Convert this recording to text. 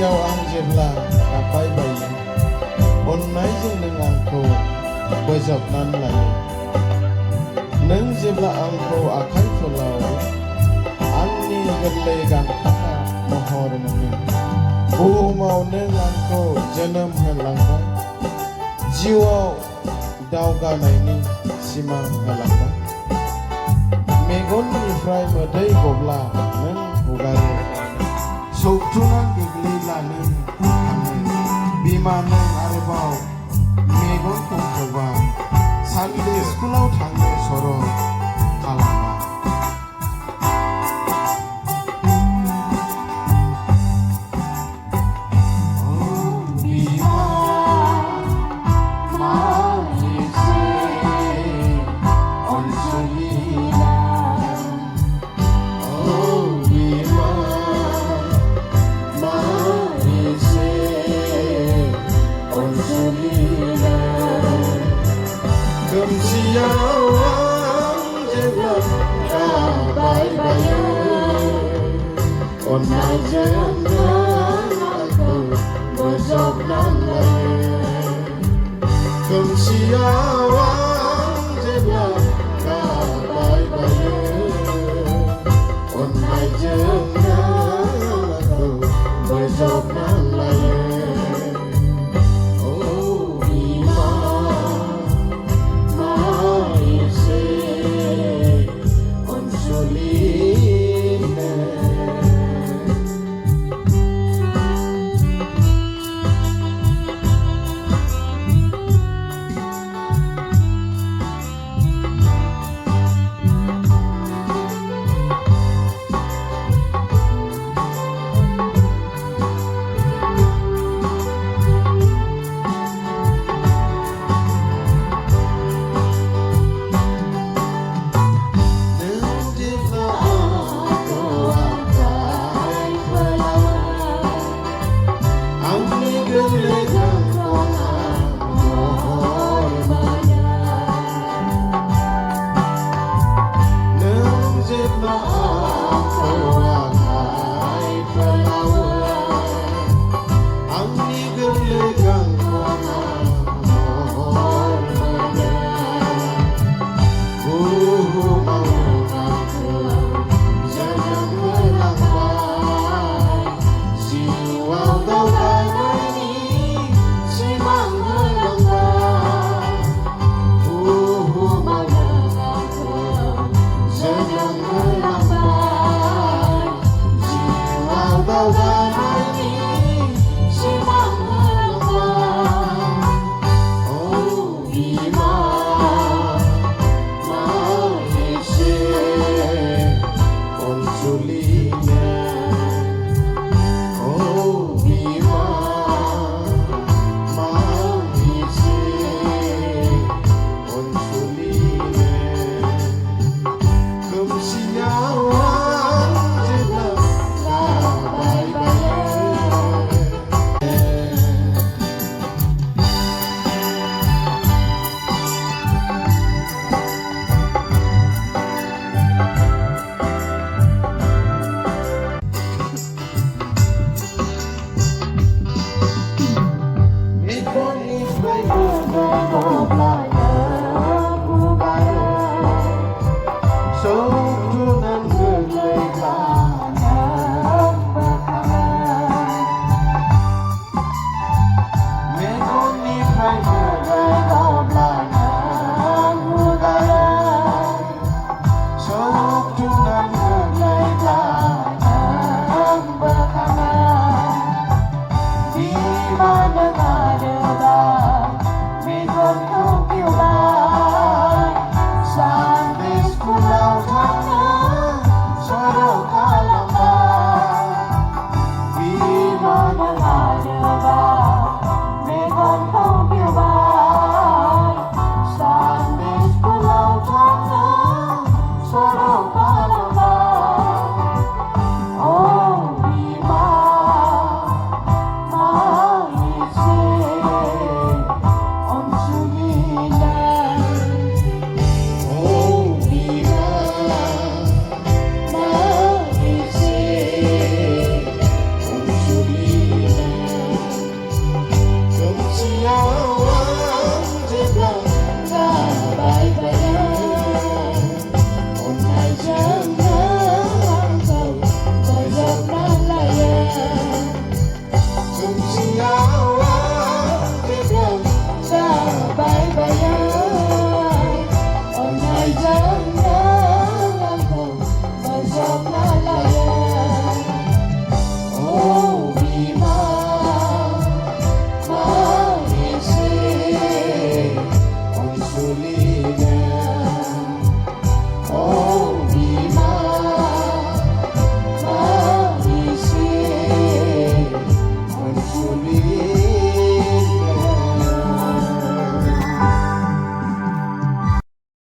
खोमसियाव आं जेब्ला गाबबाय बायो, अननायजों नों आंखौ बोजबनानै लायो। नों जेब्ला आंखौ आखाइ फोलावो, आंनि गोरलै गांखंआ महर मोनो। बुहुमाव नों आंखौ जोनोम होलांबाय, जिउआव दावगानायनि सिमां होलांबाय। मेगननिफ्राय मोदै गब्ला नों हुगारो, सौथुना गोग्लैब्ला नों थाङो। बिमा नों आरोबाव मेगनखौ खोबा, सानदे स्कुलाव थांनो सर' खालामा। खोमसियाव आं जेब्ला गाबबाय बायो, अननायजों नों आंखौ बोजबनानै लायो। खोमसियाव आं जेब्ला गाबबाय बायो, अननायजों नों आंखौ बोजबनानै लायो। Di mana ada